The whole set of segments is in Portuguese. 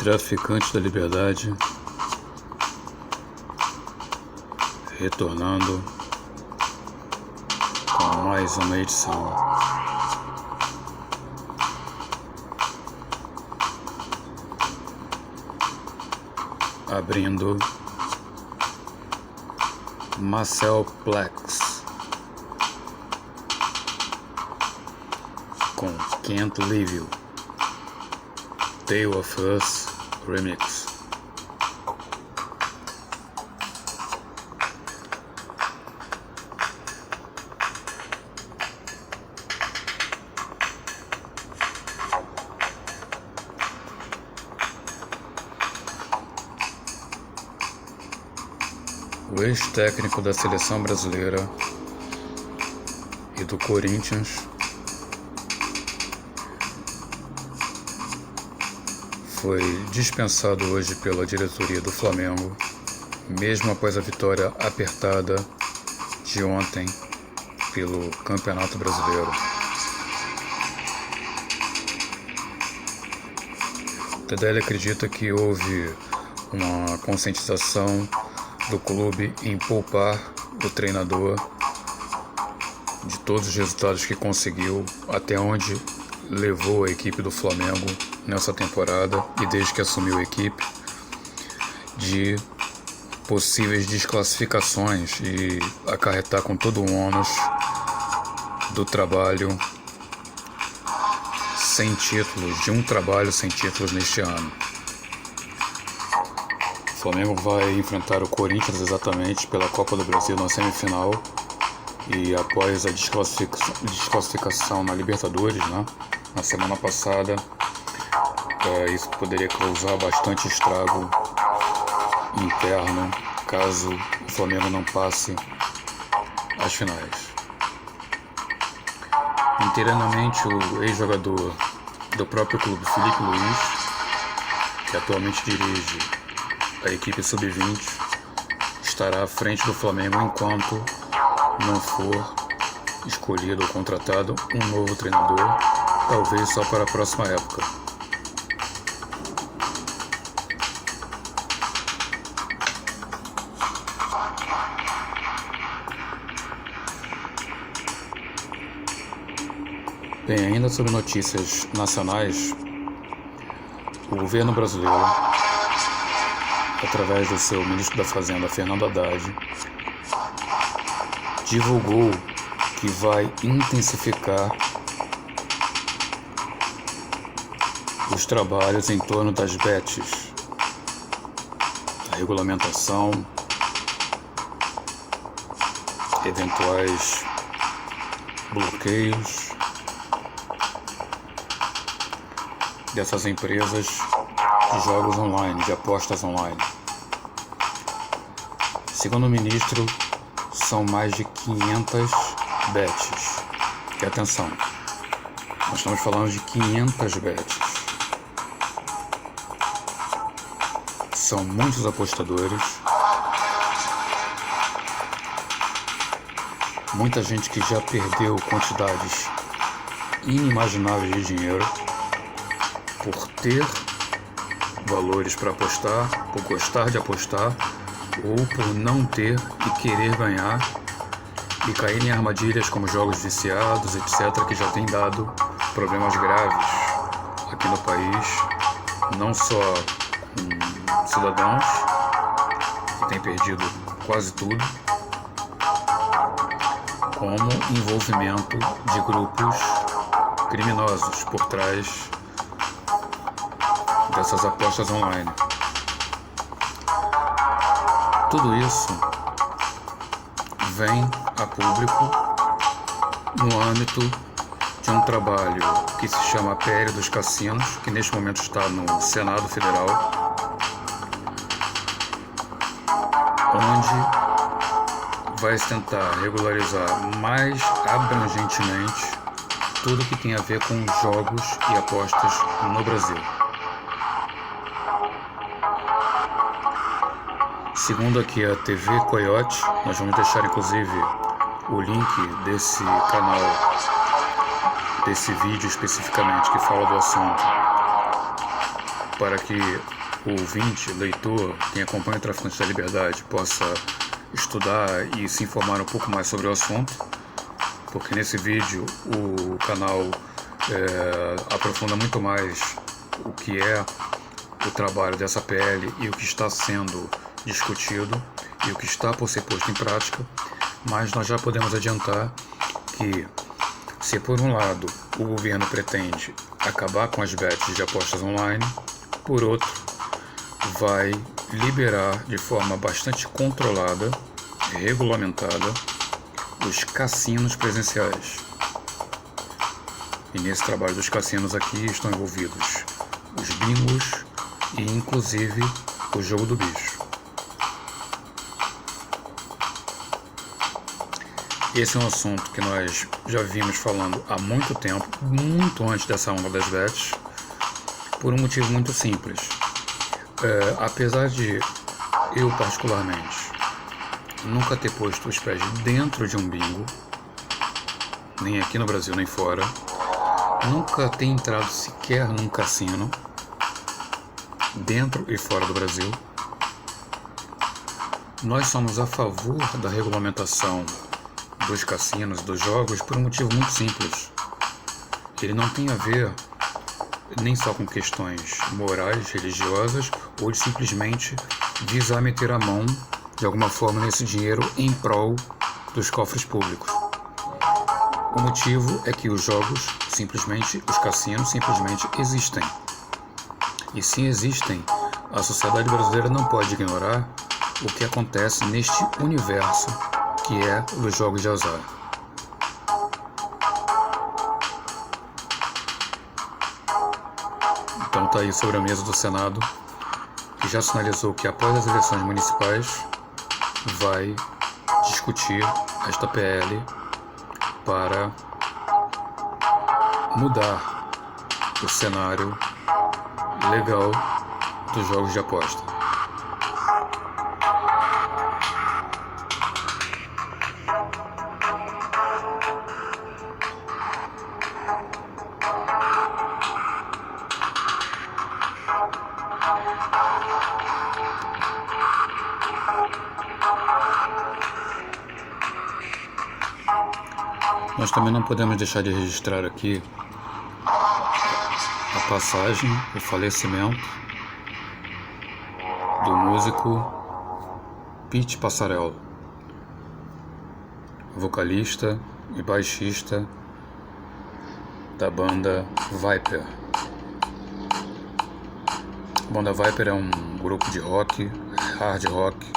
Traficantes da Liberdade, retornando com mais uma edição. Abrindo Marcel Plex com Can't Leave You, Tale of Us Remix. O ex-técnico da seleção brasileira e do Corinthians foi dispensado hoje pela diretoria do Flamengo, mesmo após a vitória apertada de ontem pelo Campeonato Brasileiro. Tardelli acredita que houve uma conscientização do clube em poupar o treinador de todos os resultados que conseguiu, até onde levou a equipe do Flamengo nessa temporada e desde que assumiu a equipe, de possíveis desclassificações e acarretar com todo o ônus do trabalho sem títulos, de um trabalho sem títulos neste ano. O Flamengo vai enfrentar o Corinthians exatamente pela Copa do Brasil na semifinal e após a desclassificação na Libertadores, na semana passada, isso poderia causar bastante estrago interno caso o Flamengo não passe às finais. Internamente, o ex-jogador do próprio clube, Felipe Luiz, que atualmente dirige a equipe sub-20, estará à frente do Flamengo enquanto não for escolhido ou contratado um novo treinador, talvez só para a próxima época. Bem, ainda sobre notícias nacionais, o governo brasileiro, através do seu ministro da Fazenda, Fernando Haddad, divulgou que vai intensificar os trabalhos em torno das bets, a regulamentação, eventuais bloqueios dessas empresas de jogos online, de apostas online. Segundo o ministro, são mais de 500 bets. E atenção, nós estamos falando de 500 bets. São muitos apostadores, muita gente que já perdeu quantidades inimagináveis de dinheiro por ter valores para apostar, por gostar de apostar ou por não ter e querer ganhar e cair em armadilhas como jogos viciados, etc., que já tem dado problemas graves aqui no país, não só com cidadãos que têm perdido quase tudo, como envolvimento de grupos criminosos por trás dessas apostas online. Tudo isso vem a público no âmbito de um trabalho que se chama PL dos Cassinos, que neste momento está no Senado Federal, onde vai se tentar regularizar mais abrangentemente tudo que tem a ver com jogos e apostas no Brasil. Segundo aqui a TV Coyote, nós vamos deixar inclusive o link desse canal, desse vídeo especificamente que fala do assunto para que o ouvinte, leitor, quem acompanha o Traficantes da Liberdade possa estudar e se informar um pouco mais sobre o assunto, porque nesse vídeo o canal aprofunda muito mais o que é o trabalho dessa PL e o que está sendo discutido e o que está por ser posto em prática, mas nós já podemos adiantar que, se por um lado o governo pretende acabar com as bets de apostas online, por outro vai liberar de forma bastante controlada e regulamentada os cassinos presenciais. E nesse trabalho dos cassinos aqui estão envolvidos os bingos e inclusive o jogo do bicho. Esse é um assunto que nós já vimos falando há muito tempo, muito antes dessa onda das bets, por um motivo muito simples. Apesar de eu particularmente nunca ter posto os pés dentro de um bingo, nem aqui no Brasil nem fora, nunca ter entrado sequer num cassino, dentro e fora do Brasil, nós somos a favor da regulamentação dos cassinos, dos jogos, por um motivo muito simples. Ele não tem a ver nem só com questões morais, religiosas, ou de simplesmente visar meter a mão de alguma forma nesse dinheiro em prol dos cofres públicos. O motivo é que os jogos, os cassinos simplesmente existem. E se existem, a sociedade brasileira não pode ignorar o que acontece neste universo que é dos jogos de azar. Então está aí sobre a mesa do Senado, que já sinalizou que após as eleições municipais vai discutir esta PL para mudar o cenário legal dos jogos de aposta. Nós também não podemos deixar de registrar aqui a passagem, o falecimento do músico Pete Passarello, vocalista e baixista da banda Viper. A banda Viper é um grupo de rock, hard rock,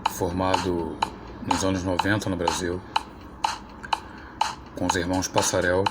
formado nos anos 90 no Brasil, com os irmãos Passarello.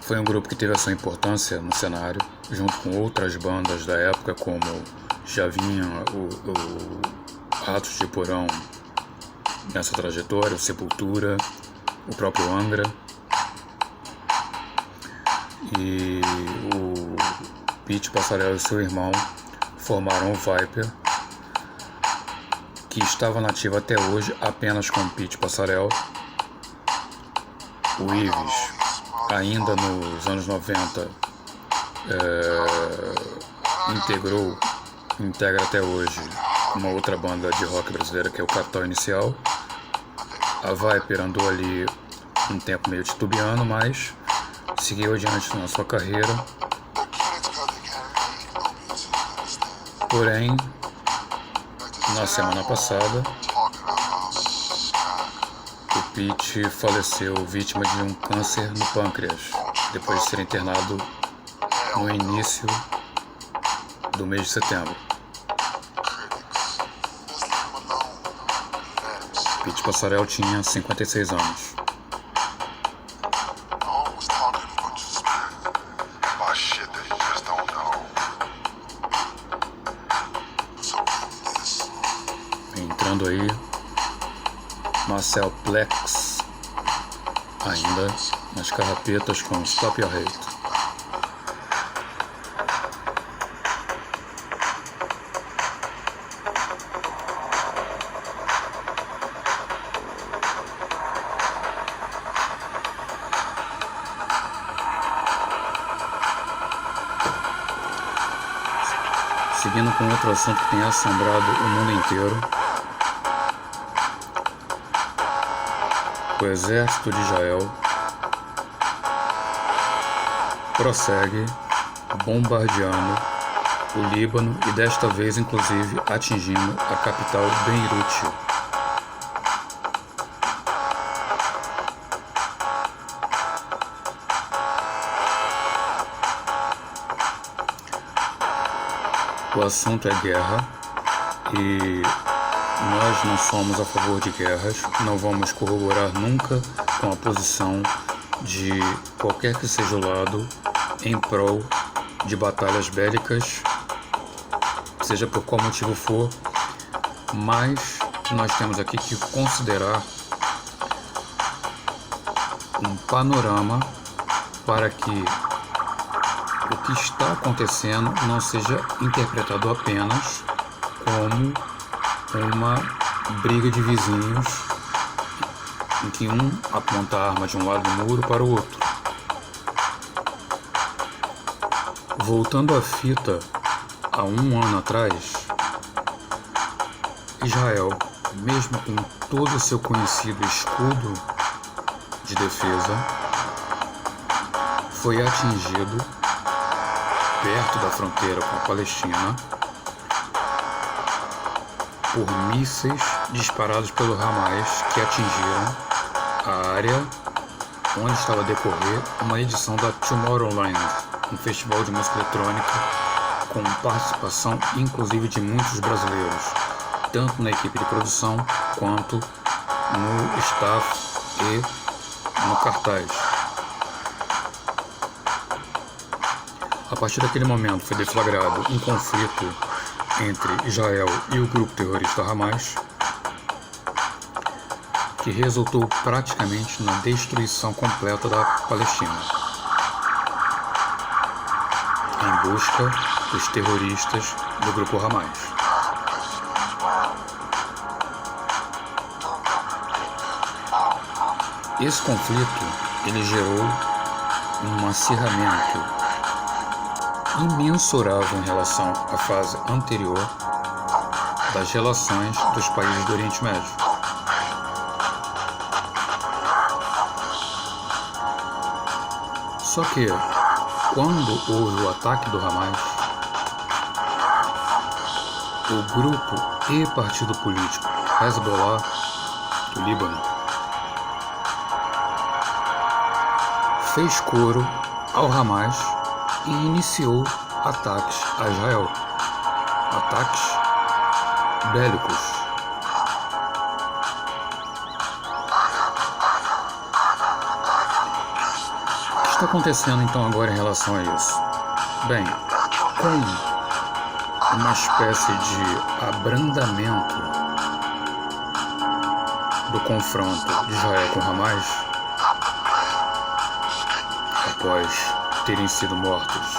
Foi um grupo que teve a sua importância no cenário, junto com outras bandas da época, como já vinha o Ratos de Porão nessa trajetória, o Sepultura, o próprio Angra. E o Pete Passarello e seu irmão formaram o Viper, que estava nativo até hoje apenas com Pete Passarello. O Ives, ainda nos anos 90, integra até hoje uma outra banda de rock brasileira, que é o Capital Inicial. A Viper andou ali um tempo meio titubeando, mas seguiu adiante na sua carreira. Porém, na semana passada, o Pete faleceu vítima de um câncer no pâncreas, depois de ser internado no início do mês de setembro. Pete Passarello tinha 56 anos. Entrando aí, Marcel Plex, ainda nas carrapetas com Stop Your Hate. Seguindo com outro assunto que tem assombrado o mundo inteiro, o exército de Israel prossegue bombardeando o Líbano e desta vez inclusive atingindo a capital Beirute. O assunto é guerra e nós não somos a favor de guerras, não vamos corroborar nunca com a posição de qualquer que seja o lado em prol de batalhas bélicas, seja por qual motivo for, mas nós temos aqui que considerar um panorama para que o que está acontecendo não seja interpretado apenas como uma briga de vizinhos em que um aponta a arma de um lado do muro para o outro. Voltando à fita, há um ano atrás, Israel, mesmo com todo o seu conhecido escudo de defesa, foi atingido perto da fronteira com a Palestina por mísseis disparados pelo Hamas que atingiram a área onde estava a decorrer uma edição da Tomorrowland, um festival de música eletrônica com participação inclusive de muitos brasileiros, tanto na equipe de produção quanto no staff e no cartaz. A partir daquele momento foi deflagrado um conflito entre Israel e o grupo terrorista Hamas, que resultou praticamente na destruição completa da Palestina, em busca dos terroristas do grupo Hamas. Esse conflito ele gerou um acirramento imensurável em relação à fase anterior das relações dos países do Oriente Médio. Só que, quando houve o ataque do Hamas, o grupo e partido político Hezbollah do Líbano fez coro ao Hamas e iniciou ataques a Israel, ataques bélicos. O que está acontecendo então agora em relação a isso? Bem, com uma espécie de abrandamento do confronto de Israel com Hamas, após terem sido mortos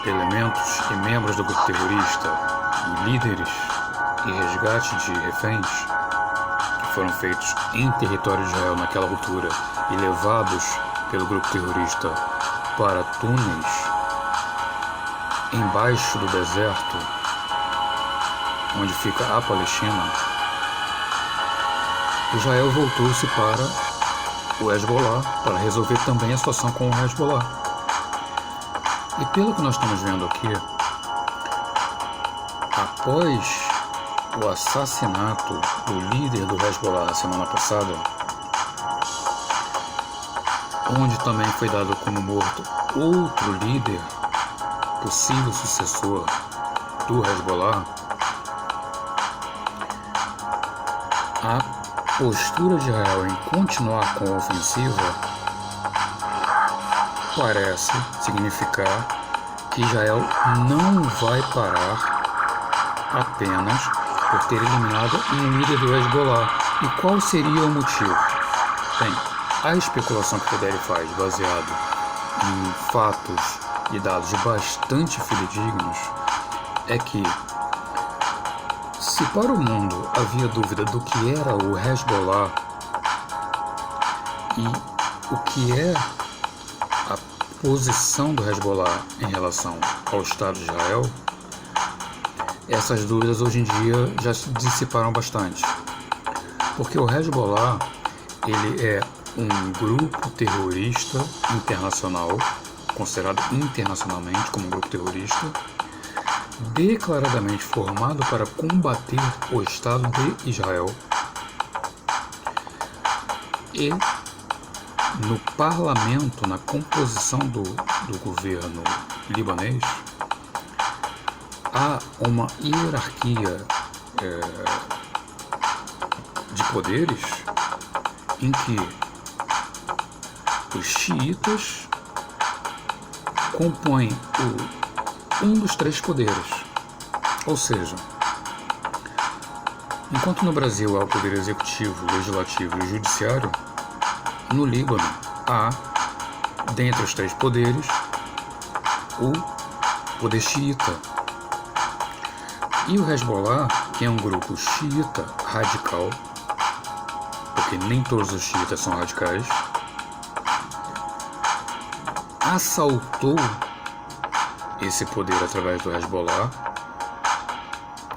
elementos e membros do grupo terrorista e líderes e resgate de reféns que foram feitos em território de Israel naquela altura e levados pelo grupo terrorista para túneis embaixo do deserto onde fica a Palestina. Israel voltou-se para o Hezbollah para resolver também a situação com o Hezbollah. E pelo que nós estamos vendo aqui, após o assassinato do líder do Hezbollah na semana passada, onde também foi dado como morto outro líder, possível sucessor do Hezbollah, a postura de Israel em continuar com a ofensiva parece significar que Israel não vai parar apenas por ter eliminado um líder do Hezbollah. E qual seria o motivo? Bem, a especulação que o Fedeli faz, baseado em fatos e dados bastante fidedignos, é que se para o mundo havia dúvida do que era o Hezbollah e o que é a posição do Hezbollah em relação ao Estado de Israel, essas dúvidas hoje em dia já se dissiparam bastante. Porque o Hezbollah, ele é um grupo terrorista internacional, considerado internacionalmente como um grupo terrorista, declaradamente formado para combater o Estado de Israel. E no parlamento, na composição do governo libanês, há uma hierarquia de poderes em que os xiitas compõem um dos três poderes. Ou seja, enquanto no Brasil há o poder executivo, legislativo e judiciário, no Líbano há, dentre os três poderes, o poder xiita. E o Hezbollah, que é um grupo xiita radical, porque nem todos os xiitas são radicais, assaltou esse poder através do Hezbollah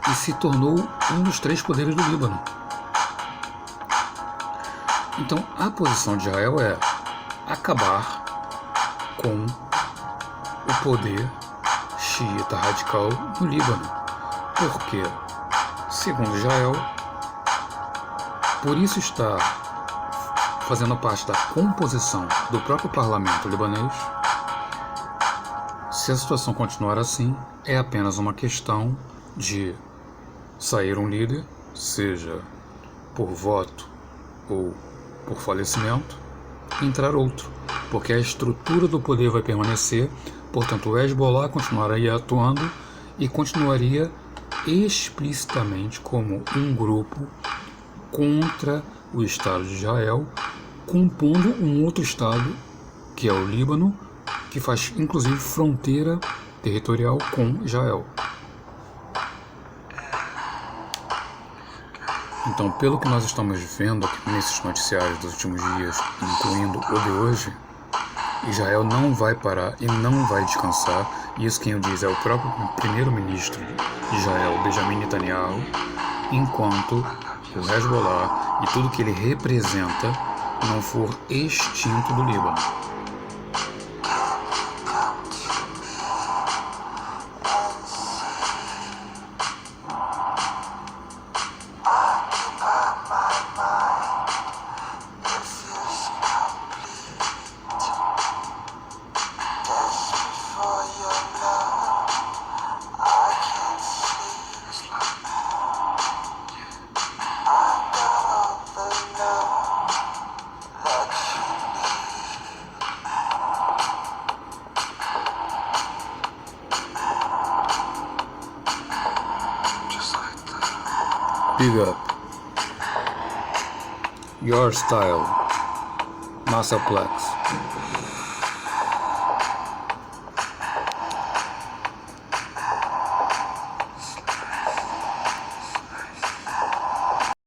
e se tornou um dos três poderes do Líbano. Então, a posição de Israel é acabar com o poder xiita radical no Líbano. Porque, segundo Israel, por isso está fazendo parte da composição do próprio parlamento libanês, se a situação continuar assim, é apenas uma questão de sair um líder, seja por voto ou por falecimento, e entrar outro, porque a estrutura do poder vai permanecer, portanto o Hezbollah continuaria atuando e continuaria explicitamente como um grupo contra o Estado de Israel, compondo um outro Estado, que é o Líbano, que faz inclusive fronteira territorial com Israel. Então, pelo que nós estamos vendo aqui nesses noticiários dos últimos dias, incluindo o de hoje, Israel não vai parar e não vai descansar. Isso quem o diz é o próprio primeiro-ministro de Israel, Benjamin Netanyahu, enquanto o Hezbollah e tudo que ele representa não for extinto do Líbano. Big up. Your style. Massaplex.